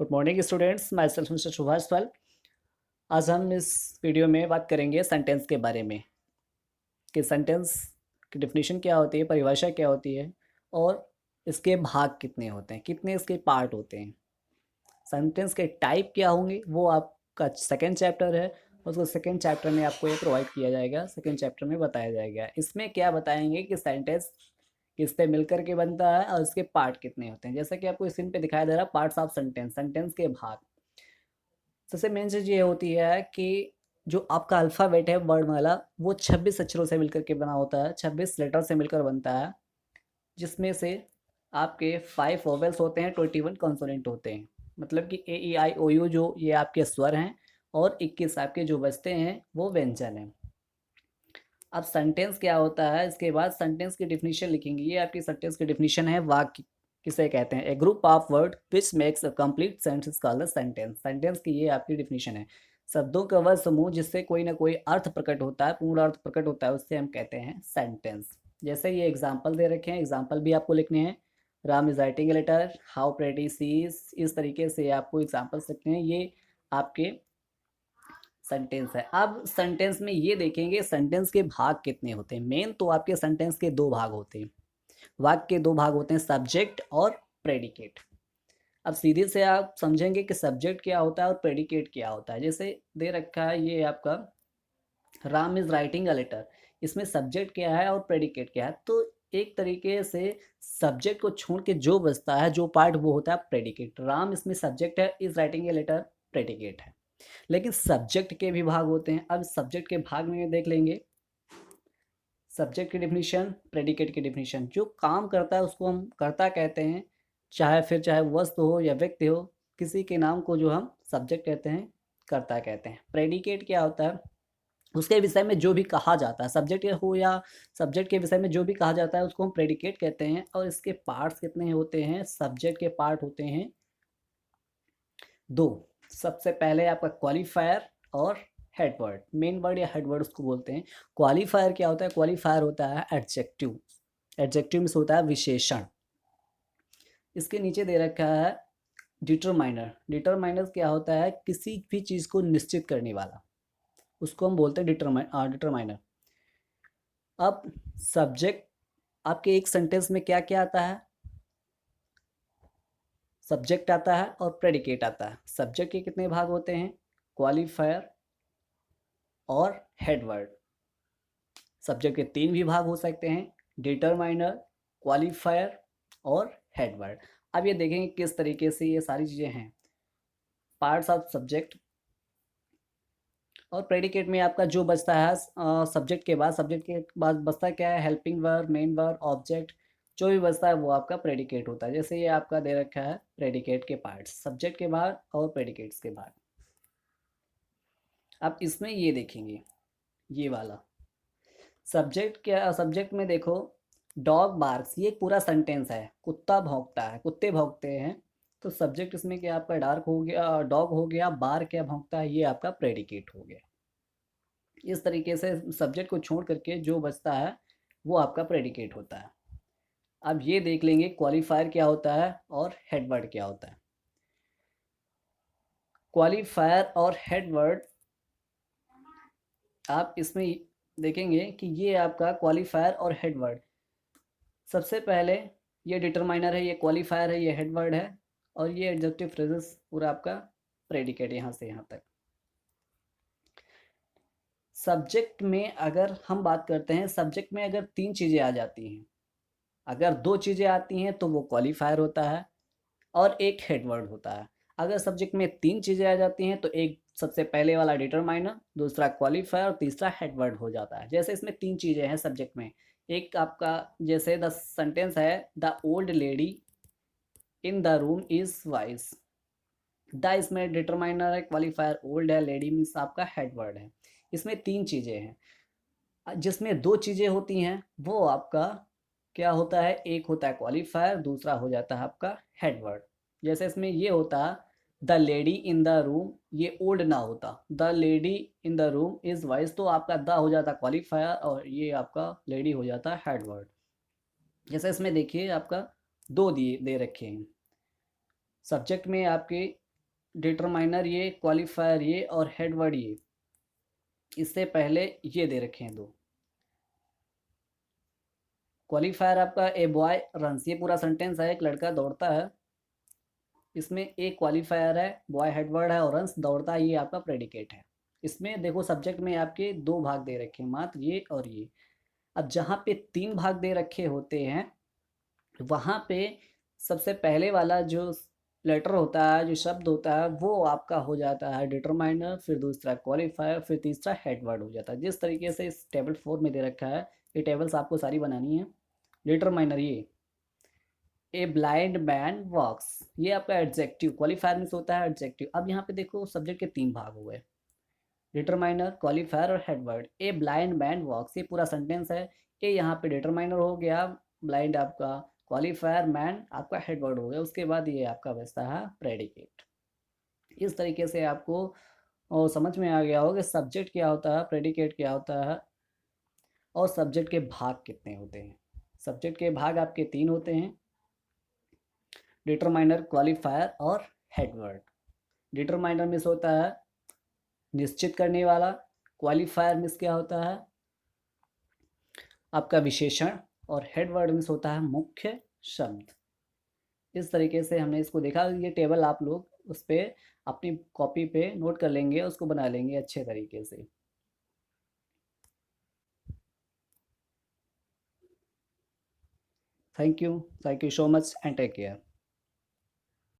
Good morning students, myself mister Subhash Pal. आज हम इस वीडियो में बात करेंगे सेंटेंस के बारे में कि सेंटेंस की डेफिनेशन क्या होती है, परिभाषा क्या होती है और इसके भाग कितने होते हैं, कितने इसके पार्ट होते हैं। सेंटेंस के टाइप क्या होंगे वो आपका सेकेंड चैप्टर है, उसको सेकेंड चैप्टर में आपको ये प्रोवाइड किया जाएगा, सेकेंड चैप्टर में बताया जाएगा। इसमें क्या बताएंगे कि सेंटेंस किससे मिलकर के बनता है और इसके पार्ट कितने होते हैं। जैसा कि आपको स्क्रीन पे दिखाया जा रहा है, पार्ट्स ऑफ सेंटेंस, सेंटेंस के भाग। सबसे मेन चीज़ ये होती है कि जो आपका अल्फ़ाबेट है वर्णमाला, वो 26 अक्षरों से मिलकर के बना होता है, 26 लेटर से मिलकर बनता है, जिसमें से आपके 5 वोवेल्स होते हैं, 21 कॉन्सोनेंट होते हैं। मतलब कि ए ई आई ओ यू जो ये आपके स्वर हैं और 21 आपके जो बजते हैं वो व्यंजन हैं। अब सेंटेंस क्या होता है, इसके बाद सेंटेंस की डिफिनीशन लिखेंगे। ये आपकी सेंटेंस की डिफिनीशन है। वाक्य किसे कहते हैं? A group of word which makes a complete sentence called a sentence. Sentence की ये आपकी डिफिनीशन है। शब्दों का वह समूह जिससे कोई ना कोई अर्थ प्रकट होता है, पूर्ण अर्थ प्रकट होता है, उससे हम कहते हैं सेंटेंस। जैसे ये एग्जाम्पल दे रखे हैं, एग्जाम्पल भी आपको लिखने हैं। Ram is writing a letter, how pretty see is, इस तरीके से आपको एग्जाम्पल्स लिखने हैं। ये आपके सेंटेंस है। अब सेंटेंस में ये देखेंगे सेंटेंस के भाग कितने होते हैं। मेन तो आपके सेंटेंस के दो भाग होते हैं, वाक्य के दो भाग होते हैं, सब्जेक्ट और प्रेडिकेट। अब सीधे से आप समझेंगे कि सब्जेक्ट क्या होता है और प्रेडिकेट क्या होता है। जैसे दे रखा है ये आपका Ram is writing a letter, इसमें सब्जेक्ट क्या है और प्रेडिकेट क्या है। तो एक तरीके से सब्जेक्ट को छोड़ के जो बचता है, जो पार्ट, वो होता है प्रेडिकेट। राम इसमें सब्जेक्ट है, is writing a letter predicate है। लेकिन सब्जेक्ट के भी भाग होते हैं। अब सब्जेक्ट के भाग में देख लेंगे सब्जेक्ट की डिफिनीशन, प्रेडिकेट की डिफिनीशन। जो काम करता है उसको हम कर्ता कहते हैं, चाहे वस्तु हो या व्यक्ति हो, किसी के नाम को जो हम सब्जेक्ट कहते हैं, कर्ता कहते हैं। प्रेडिकेट क्या होता है? उसके विषय में जो भी कहा जाता है, सब्जेक्ट हो या सब्जेक्ट के विषय में जो भी कहा जाता है उसको हम प्रेडिकेट कहते हैं। और इसके पार्ट्स कितने होते हैं? सब्जेक्ट के पार्ट होते हैं दो। सबसे पहले आपका क्वालिफायर और हेड वर्ड। मेन वर्ड या हेड वर्ड उसको बोलते हैं। क्वालिफायर क्या होता है? क्वालिफायर होता है एडजेक्टिव। एडजेक्टिव मीन्स होता है विशेषण। इसके नीचे दे रखा है डिटरमाइनर। डिटरमाइनर क्या होता है? किसी भी चीज़ को निश्चित करने वाला, उसको हम बोलते हैं डिटरमाइनर। अब सब्जेक्ट आपके एक सेंटेंस में क्या क्या आता है? सब्जेक्ट आता है और प्रेडिकेट आता है। सब्जेक्ट के कितने भाग होते हैं? क्वालिफायर और हेड वर्ड। सब्जेक्ट के 3 भी भाग हो सकते हैं, डिटरमाइनर, क्वालिफायर और हेड वर्ड। अब ये देखेंगे किस तरीके से ये सारी चीज़ें हैं। पार्ट्स ऑफ सब्जेक्ट और प्रेडिकेट में आपका जो बचता है सब्जेक्ट के बाद बचता क्या है? Helping verb, main verb, object. जो भी बचता है वो आपका प्रेडिकेट होता है। जैसे ये आपका दे रखा है प्रेडिकेट के पार्ट्स, सब्जेक्ट के बाद और प्रेडिकेट्स के बाद। अब इसमें ये देखेंगे, ये वाला सब्जेक्ट क्या, सब्जेक्ट में देखो डॉग बार्क्स, ये एक पूरा सेंटेंस है। कुत्ता भौंकता है, कुत्ते भौंकते हैं। तो सब्जेक्ट इसमें क्या आपका डार्क हो गया, डॉग हो गया। बार क्या भौंकता है, ये आपका प्रेडिकेट हो गया। इस तरीके से सब्जेक्ट को छोड़ करके जो बचता है वो आपका प्रेडिकेट होता है। अब ये देख लेंगे क्वालिफायर क्या होता है और हेडवर्ड क्या होता है। क्वालिफायर और हेडवर्ड आप इसमें देखेंगे कि ये आपका क्वालिफायर और हेडवर्ड। सबसे पहले ये डिटरमाइनर है, ये क्वालिफायर है, ये हेडवर्ड है, और ये एडजेक्टिव फ्रेजेस पूरा आपका प्रेडिकेट यहाँ से यहाँ तक। सब्जेक्ट में अगर हम बात करते हैं, सब्जेक्ट में अगर 3 चीज़ें आ जाती हैं, अगर 2 चीज़ें आती हैं तो वो क्वालिफायर होता है और एक हेडवर्ड होता है। अगर सब्जेक्ट में 3 चीज़ें आ जाती हैं तो एक सबसे पहले वाला डिटरमाइनर, दूसरा क्वालिफायर और तीसरा हेडवर्ड हो जाता है। जैसे इसमें 3 चीज़ें हैं सब्जेक्ट में। एक आपका जैसे द सेंटेंस है, the old lady in the room is wise. The इसमें डिटरमाइनर है, क्वालिफायर ओल्ड है, लेडी मीन्स आपका हेडवर्ड है। इसमें 3 चीज़ें हैं। जिसमें 2 चीज़ें होती हैं वो आपका क्या होता है? एक होता है क्वालिफायर, दूसरा हो जाता है आपका हेडवर्ड। जैसे इसमें ये होता the lady in the room, ये ओल्ड ना होता, the lady in the room is wise, तो आपका द हो जाता क्वालिफायर और ये आपका लेडी हो जाता है हेडवर्ड। जैसे इसमें देखिए आपका 2 दिए दे रखे हैं। सब्जेक्ट में आपके डिटरमाइनर ये, क्वालिफायर ये और हेड वर्ड ये। इससे पहले ये दे रखे हैं दो। क्वालिफायर आपका ए बॉय रन्स, ये पूरा सेंटेंस है, एक लड़का दौड़ता है। इसमें एक क्वालिफायर है, बॉय हेडवर्ड है और रन्स दौड़ता है, ये आपका प्रेडिकेट है। इसमें देखो सब्जेक्ट में आपके दो भाग दे रखे हैं, मात्र ये और ये। अब जहाँ पे तीन भाग दे रखे होते हैं वहाँ पे सबसे पहले वाला जो लेटर होता है, जो शब्द होता है, वो आपका हो जाता है डिटरमाइनर, फिर दूसरा क्वालिफायर, फिर तीसरा हेडवर्ड हो जाता है। जिस तरीके से इस टेबल 4 में दे रखा है, ये टेबल्स आपको सारी बनानी है। डिटरमाइनर ये, ए ब्लाइंड मैन वॉक्स, ये आपका एडजेक्टिव, क्वालिफायर में से होता है एडजेक्टिव। अब यहाँ पे देखो सब्जेक्ट के तीन भाग हो गए, डिटरमाइनर, क्वालिफायर और headword. A blind man walks, ये पूरा सेंटेंस है। ए यहाँ पे डिटरमाइनर हो गया, ब्लाइंड आपका क्वालिफायर, मैन आपका हेडवर्ड हो गया। उसके बाद ये आपका बचता है प्रेडिकेट। इस तरीके से आपको समझ में आ गया होगा कि सब्जेक्ट क्या होता है, प्रेडिकेट क्या होता है और सब्जेक्ट के भाग कितने होते हैं। सब्जेक्ट के भाग आपके तीन होते हैं, डिटरमाइनर, क्वालिफायर और हेडवर्ड। डिटरमाइनर मिस होता है निश्चित करने वाला, क्वालिफायर मिस क्या होता है आपका विशेषण, और हेडवर्ड मिस होता है मुख्य शब्द। इस तरीके से हमने इसको देखा। ये टेबल आप लोग उस पर अपनी कॉपी पे नोट कर लेंगे, उसको बना लेंगे अच्छे तरीके से। Thank you so much and take care.